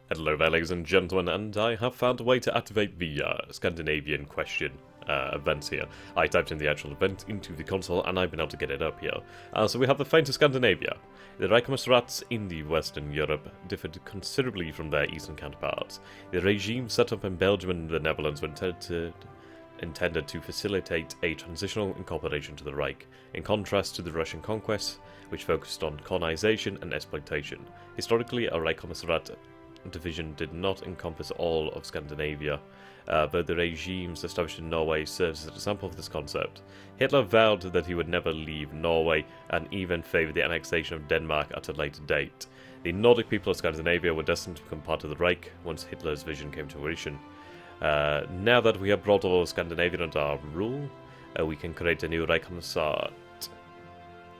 Hello there, ladies and gentlemen, and I have found a way to activate the Scandinavian question events here. I typed in the actual event into the console, and I've been able to get it up here. So we have the Fight of Scandinavia. The Rijksmuseums in the Western Europe differed considerably from their eastern counterparts. The regime set up in Belgium and the Netherlands were intended to facilitate a transitional incorporation to the Reich, in contrast to the Russian conquests, which focused on colonization and exploitation. Historically, a Rijksmuseum division did not encompass all of Scandinavia, but the regimes established in Norway serves as an example of this concept. Hitler vowed that he would never leave Norway and even favoured the annexation of Denmark at a later date. The Nordic people of Scandinavia were destined to become part of the Reich once Hitler's vision came to fruition. Now that we have brought all of Scandinavia under our rule, we can create a new Reichsmuseum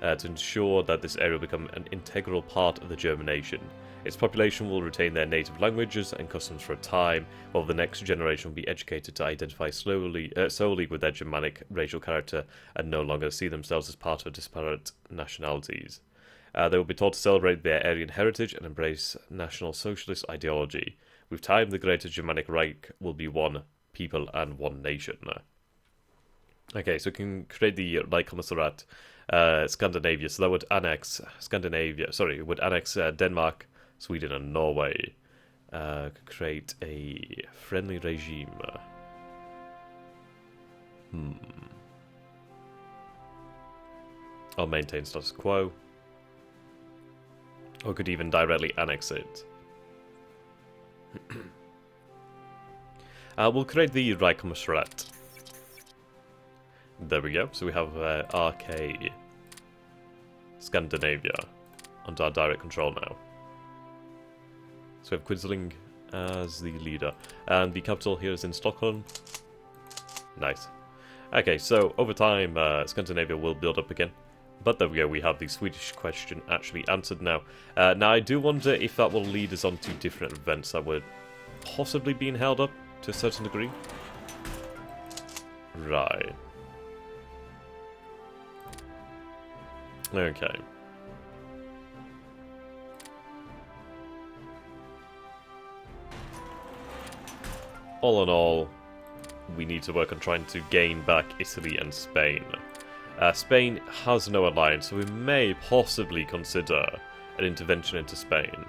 to ensure that this area will become an integral part of the German nation. Its population will retain their native languages and customs for a time, while the next generation will be educated to identify solely with their Germanic racial character and no longer see themselves as part of disparate nationalities. They will be taught to celebrate their Aryan heritage and embrace National Socialist ideology. With time, the Greater Germanic Reich will be one people and one nation. Okay, so we can create the Reichsmuseum Scandinavia, so that would annex Denmark, Sweden and Norway. Create a friendly regime. Or maintain status quo. Or could even directly annex it. We'll create the Reichsmuseum. There we go. So we have RK Scandinavia under our direct control now. So we have Quisling as the leader. And the capital here is in Stockholm. Nice. Okay, so over time, Scandinavia will build up again. But there we go, we have the Swedish question actually answered now. Now, I do wonder if that will lead us on to different events that were possibly being held up to a certain degree. Right. Okay. All in all, we need to work on trying to gain back Italy and Spain. Spain has no alliance, so we may possibly consider an intervention into Spain.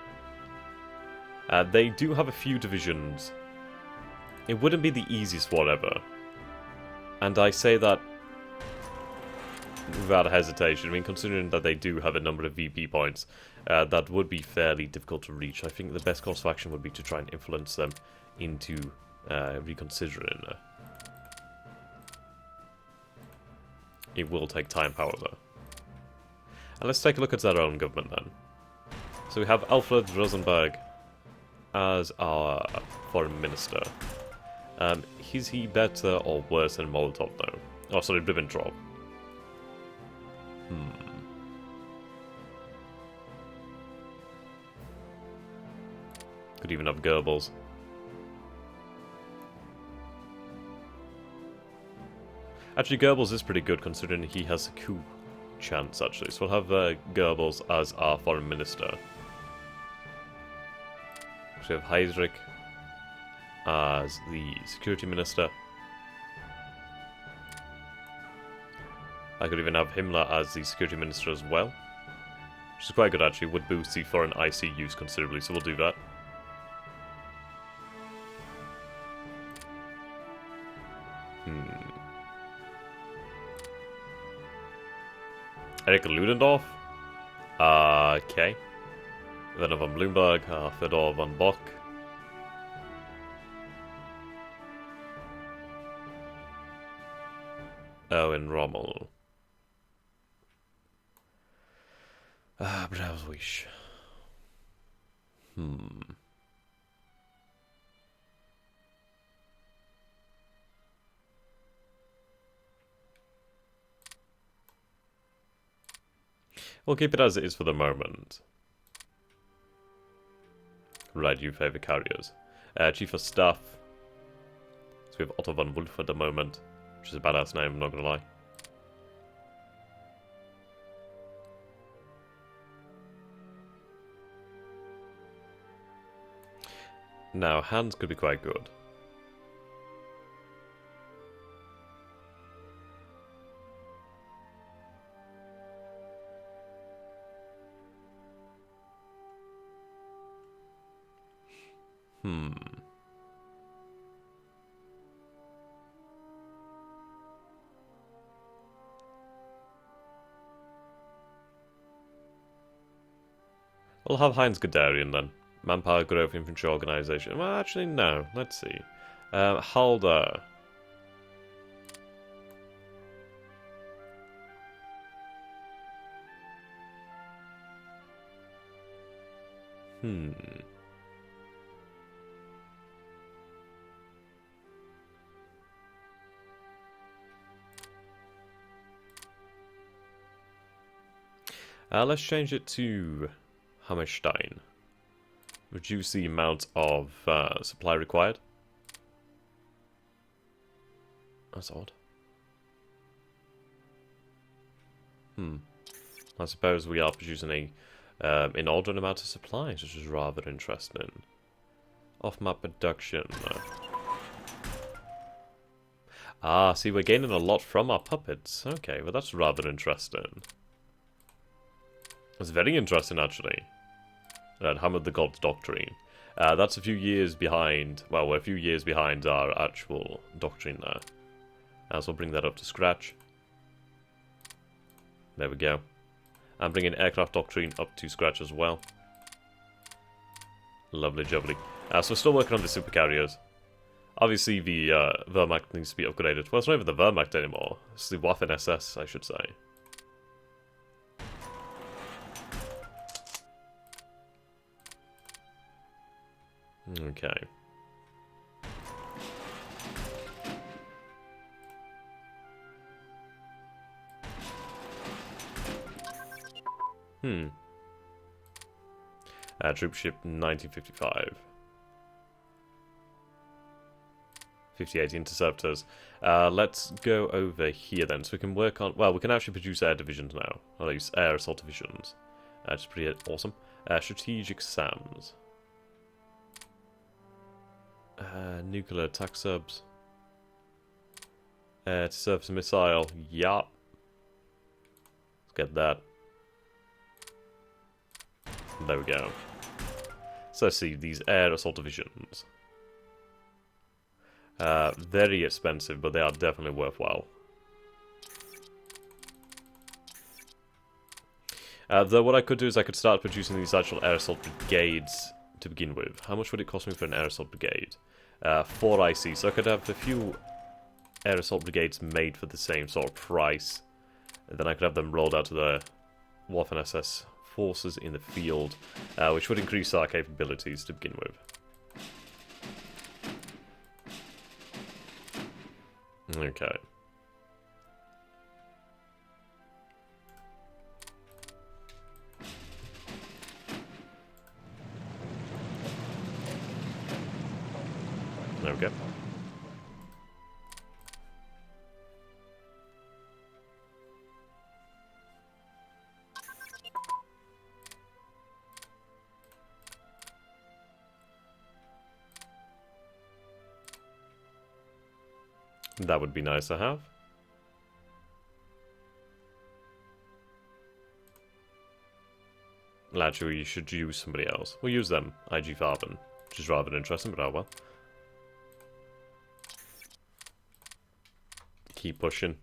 They do have a few divisions. It wouldn't be the easiest one ever. And I say that without hesitation. I mean, considering that they do have a number of VP points, that would be fairly difficult to reach. I think the best course of action would be to try and influence them into reconsidering. It will take time, however. And let's take a look at their own government then. So we have Alfred Rosenberg as our foreign minister. Is he better or worse than Molotov though? Oh, sorry, Ribbentrop. Could even have Goebbels. Actually, Goebbels is pretty good considering he has a coup chance, actually. So we'll have Goebbels as our foreign minister. So we have Heydrich as the security minister. I could even have Himmler as the security minister as well. Which is quite good, actually. Would boost the foreign IC use considerably, so we'll do that. Erich Ludendorff. Okay. Werner von Blumberg, Fedor von Bock. Owen Rommel. Brauswisch. We'll keep it as it is for the moment. Right, you favour carriers. Chief of Staff. So we have Otto von Wolf at the moment, which is a badass name, I'm not gonna lie. Now, hands could be quite good. We'll have Heinz Guderian then. Manpower Growth Infantry Organization. Well, actually, no. Let's see. Halder. Let's change it to Hammerstein. Reduce the amount of supply required. That's odd. I suppose we are producing a inordinate amount of supplies, which is rather interesting. Off-map production. Ah, see, we're gaining a lot from our puppets. Okay, well that's rather interesting. It's very interesting, actually. Hammer the Gods Doctrine. That's a few years behind. Well, we're a few years behind our actual doctrine there. So we'll bring that up to scratch. There we go. And bringing Aircraft Doctrine up to scratch as well. Lovely jubbly. So we're still working on the supercarriers. Obviously, the Wehrmacht needs to be upgraded. Well, it's not even the Wehrmacht anymore. It's the Waffen-SS, I should say. Okay. Troopship 1955. 58 interceptors. Let's go over here then, so we can work on... Well, we can actually produce air divisions now. I'll use air assault divisions. Which is pretty awesome. Strategic SAMs. Nuclear attack subs. To surface a missile. Yup. Let's get that. There we go. So let's see, these air assault divisions. Very expensive, but they are definitely worthwhile. Though what I could do is I could start producing these actual air assault brigades to begin with. How much would it cost me for an air assault brigade? 4 IC, so I could have a few air assault brigades made for the same sort of price. And then I could have them rolled out to the Waffen-SS forces in the field, which would increase our capabilities to begin with. Okay. There we go. That would be nice to have. Well, actually, we should use somebody else. We'll use them, IG Farben, which is rather interesting, but oh well. Keep pushing.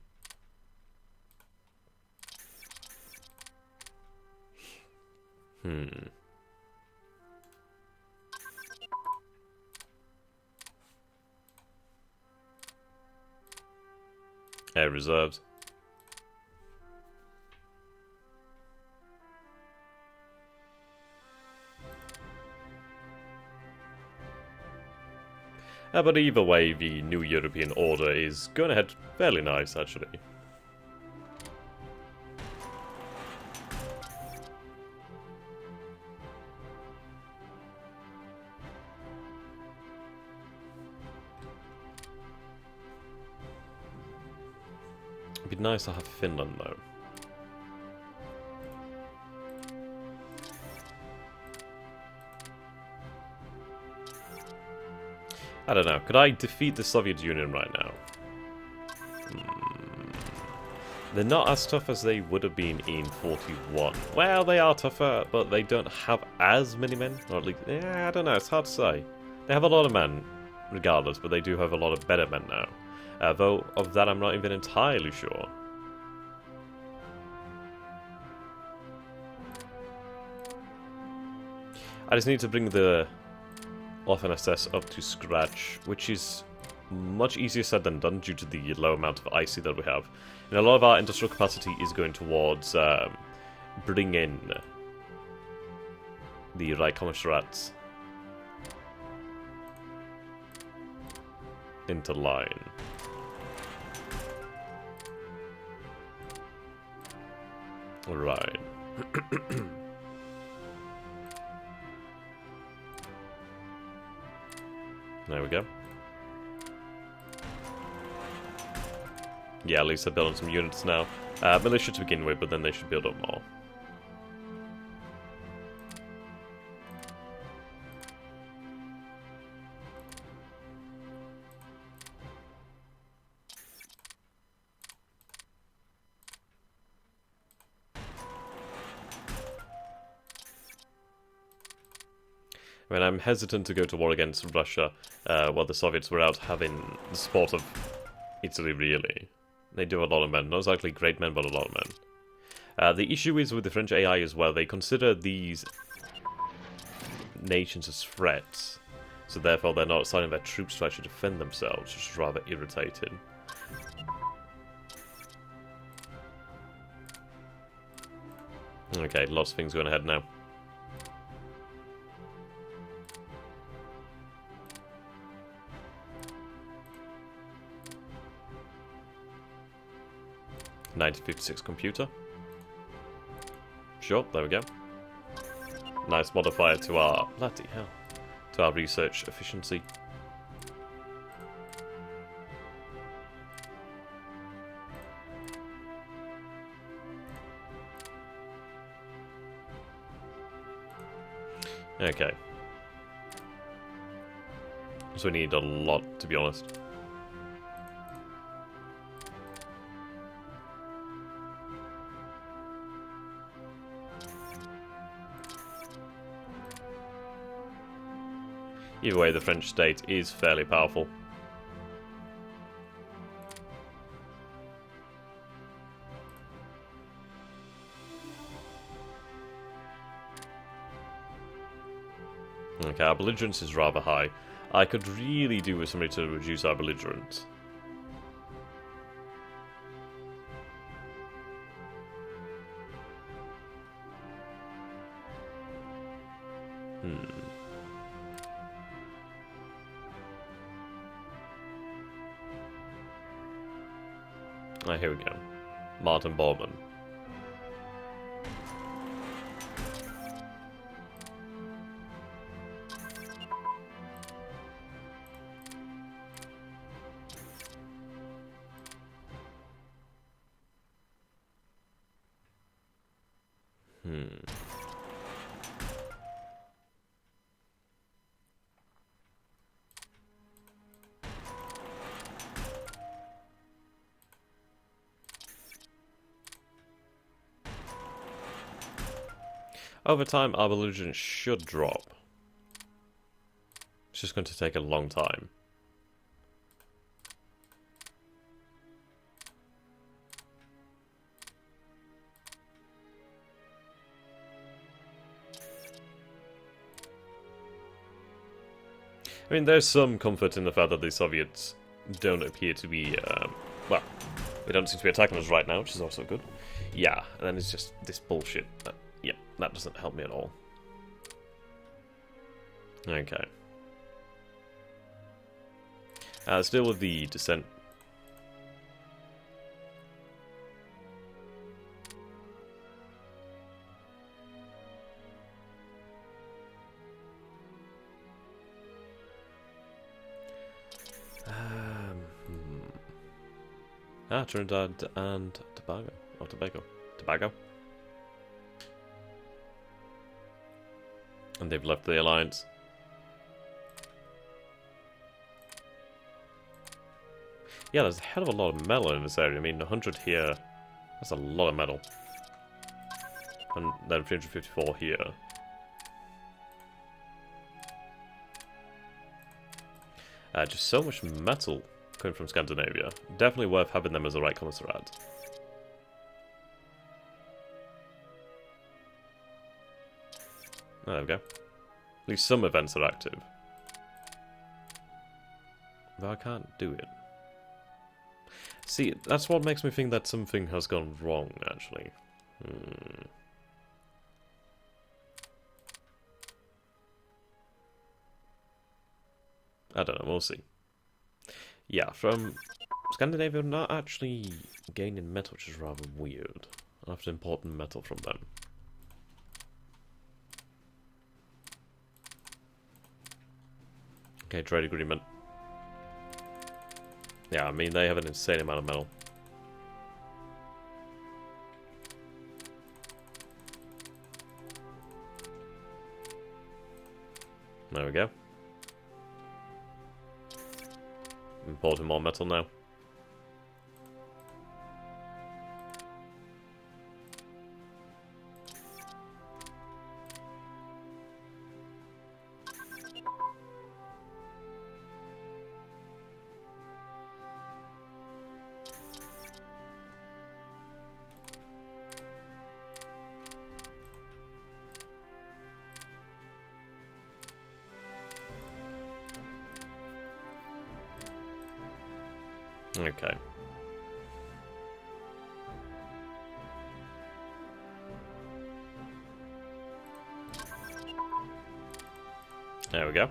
Air reserves. But either way, the new European order is going ahead fairly nice, actually. It'd be nice to have Finland, though. I don't know. Could I defeat the Soviet Union right now? They're not as tough as they would have been in 41. Well, they are tougher, but they don't have as many men. Or at least, yeah, I don't know. It's hard to say. They have a lot of men, regardless, but they do have a lot of better men now. Though, of that, I'm not even entirely sure. I just need to bring the Orphan SS up to scratch, which is much easier said than done due to the low amount of IC that we have. And a lot of our industrial capacity is going towards bringing in the Reichskommissariats into line. Right. There we go. Yeah, at least they're building some units now. Militia to begin with, but then they should build up more. I mean, I'm hesitant to go to war against Russia while the Soviets were out having the support of Italy, really. They do a lot of men. Not exactly great men, but a lot of men. The issue is with the French AI as well. They consider these nations as threats. So therefore they're not assigning their troops to actually defend themselves, which is rather irritating. Okay, lots of things going ahead now. (1956) computer. Sure, there we go. Nice modifier to our... bloody hell. To our research efficiency. Okay. So we need a lot, to be honest. Either way, the French state is fairly powerful. Okay, our belligerence is rather high. I could really do with somebody to reduce our belligerence. Ah, here we go. Martin Bormann. Over time, our belligerence should drop. It's just going to take a long time. I mean, there's some comfort in the fact that the Soviets don't appear to be, well, they don't seem to be attacking us right now, which is also good. Yeah, and then it's just this bullshit. Yeah, that doesn't help me at all. Okay. Still with the descent. Trinidad and Tobago. Or Tobago. Tobago. And they've left the alliance. Yeah, there's a hell of a lot of metal in this area. I mean, 100 here, that's a lot of metal. And then 354 here. Just so much metal coming from Scandinavia. Definitely worth having them as the right commissariat. Oh, there we go. At least some events are active. Though I can't do it. See, that's what makes me think that something has gone wrong, actually. I don't know, we'll see. Yeah, from Scandinavia, we're not actually gaining metal, which is rather weird. I'll have to import metal from them. Okay, trade agreement. Yeah, I mean, they have an insane amount of metal. There we go. Importing more metal now. Okay. There we go.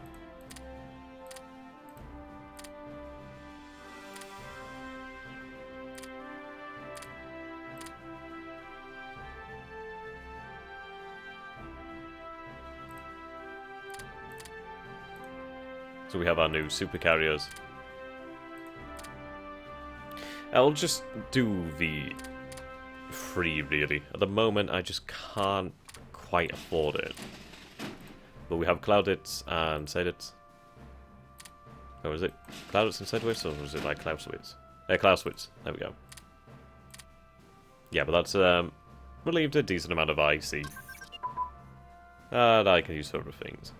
So we have our new super carriers. I'll just do the free, really. At the moment, I just can't quite afford it. But we have Cloudits and Sedits. Or is it Cloudits and Sedwits, or was it like Clausewitz? Clausewitz. There we go. Yeah, but that's relieved a decent amount of icy. That I can use for other things.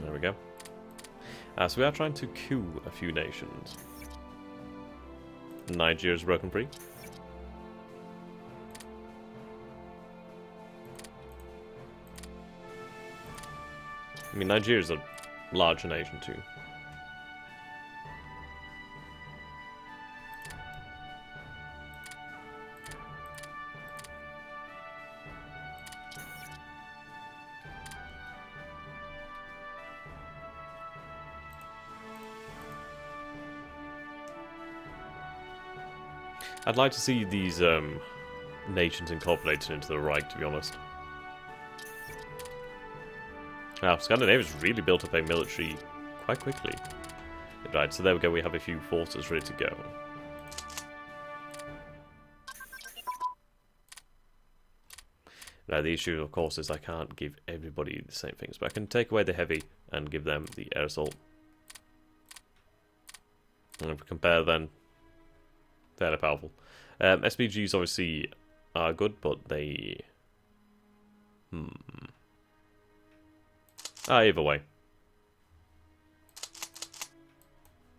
There we go. So we are trying to coup a few nations. Nigeria's broken free. I mean, Nigeria's a larger nation too. I'd like to see these nations incorporated into the Reich, to be honest. Now, Scandinavia's really built up a military quite quickly. Right, so there we go, we have a few forces ready to go. Now, the issue, of course, is I can't give everybody the same things, but I can take away the heavy and give them the air assault. And if we compare, then fairly powerful. SPGs obviously are good, but they... either way.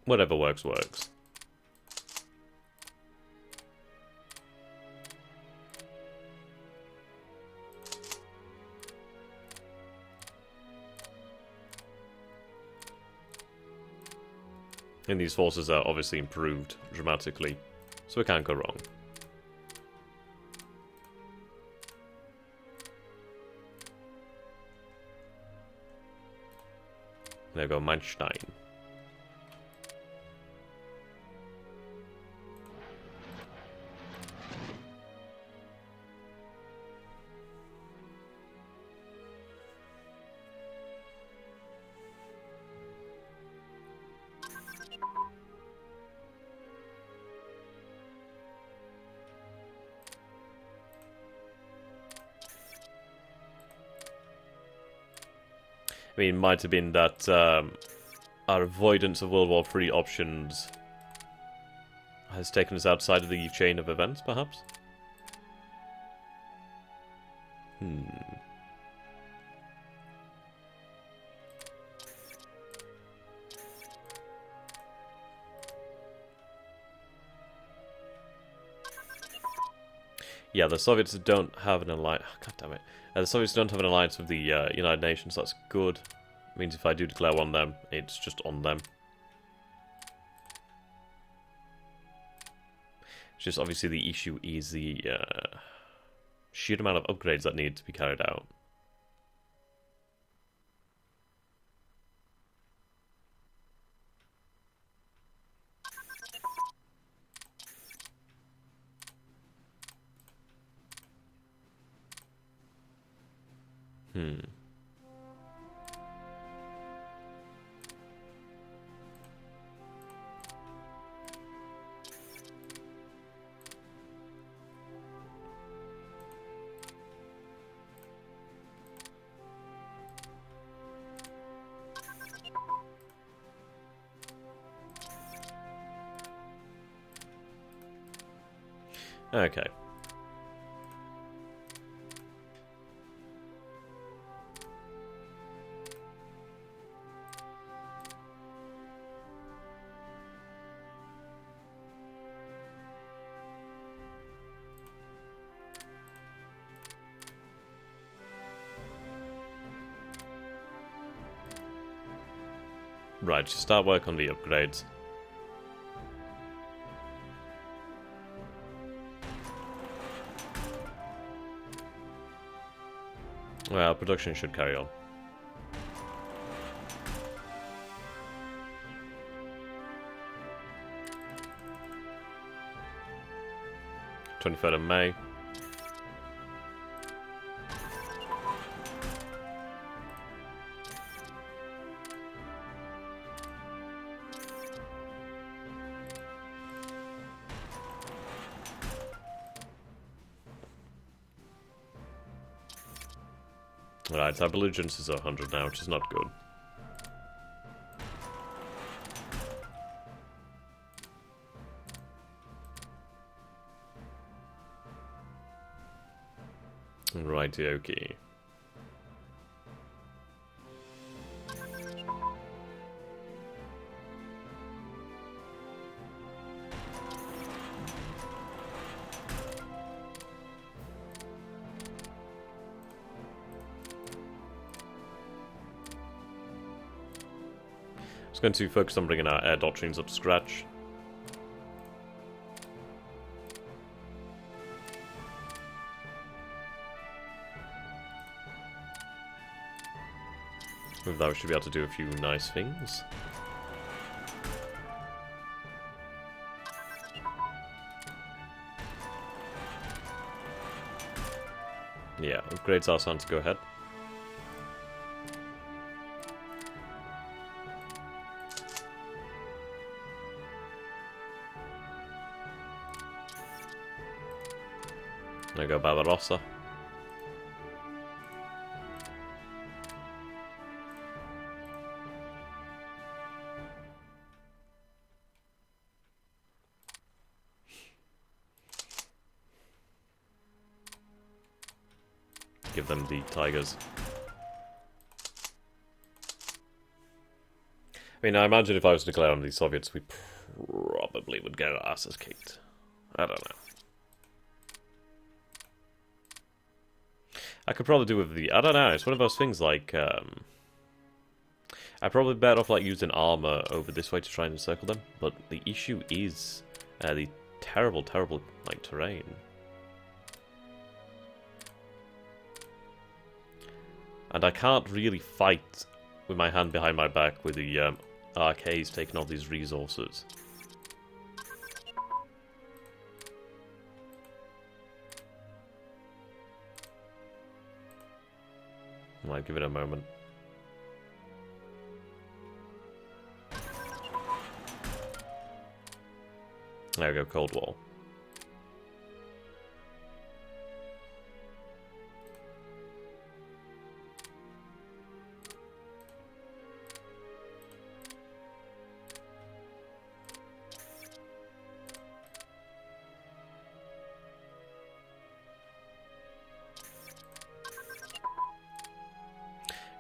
Whatever works, works. And these forces are obviously improved dramatically, so we can't go wrong. There we go, Manstein. I mean, it might have been that our avoidance of World War III options has taken us outside of the chain of events, perhaps? Yeah, the Soviets don't have an alliance. God damn it. The Soviets don't have an alliance with the United Nations. That's good. It means if I do declare on them, it's just on them. It's just obviously the issue is the sheer amount of upgrades that need to be carried out. Okay. Right, just start work on the upgrades. Well, production should carry on. (23rd of May). Right, our belligerence is 100 now, which is not good. Righty, okay. Just going to focus on bringing our air doctrines up to scratch. With that, we should be able to do a few nice things. Yeah, upgrades are starting to go ahead. There we go, Barbarossa. Give them the tigers. I mean, I imagine if I was to declare on the Soviets, we probably would get our asses kicked. I don't know. I could probably do with the... I don't know, it's one of those things like... I'd probably better off like using armor over this way to try and encircle them, but the issue is the terrible like terrain. And I can't really fight with my hand behind my back with the RKs taking all these resources. Might give it a moment. There we go, Cold War.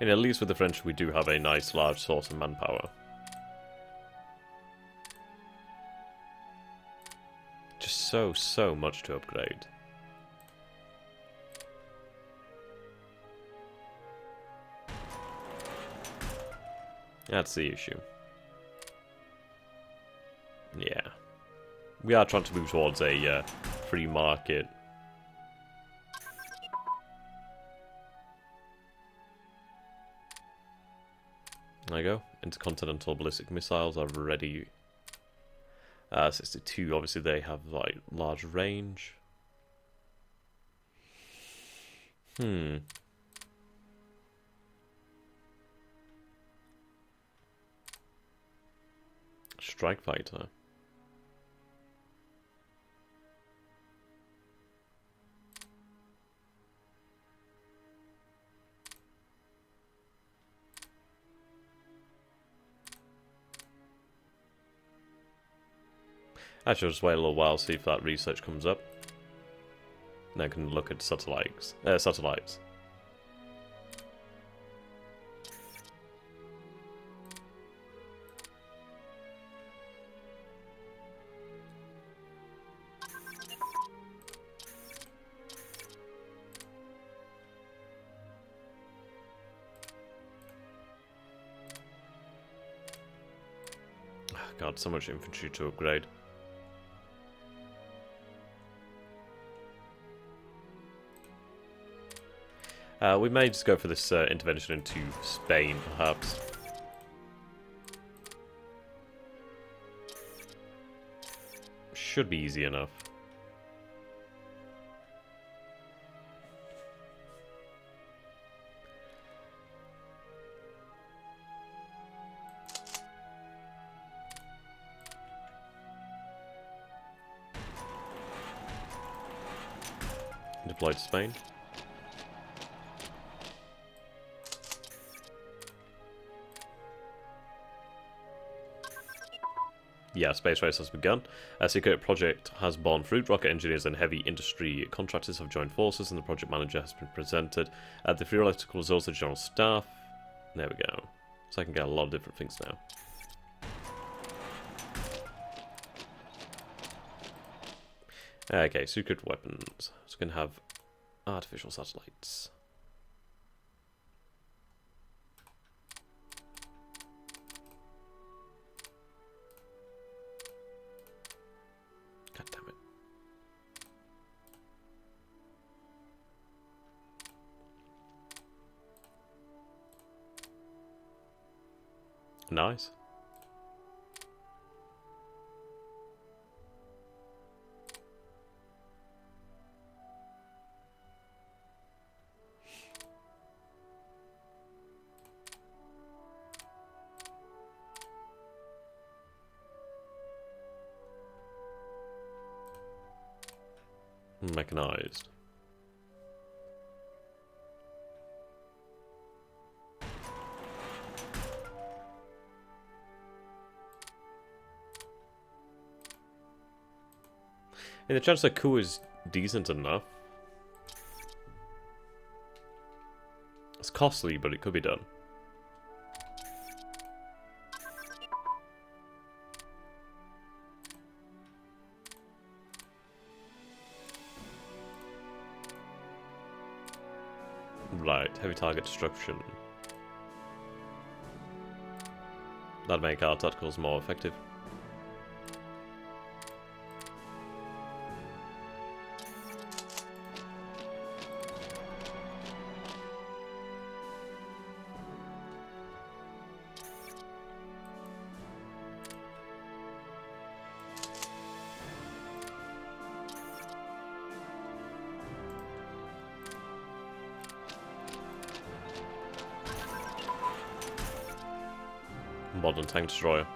And at least with the French, we do have a nice large source of manpower. Just so much to upgrade. That's the issue. Yeah. We are trying to move towards a free market. There you go. Intercontinental ballistic missiles are ready. 62, obviously they have like large range. Strike fighter. Actually, I'll just wait a little while, see if that research comes up. Then I can look at satellites. Satellites. God, so much infantry to upgrade. We may just go for this intervention into Spain, perhaps. Should be easy enough. Deploy to Spain. Yeah, space race has begun. A secret project has borne fruit. Rocket engineers and heavy industry contractors have joined forces, and the project manager has been presented at the theoretical results of the general staff. There we go. So I can get a lot of different things now. Okay, secret weapons. So we can have artificial satellites. God damn it. Nice. Mechanized. And the chance that coup is decent enough. It's costly, but it could be done. Right, heavy target destruction. That'd make our tacticals more effective. Modern tank destroyer.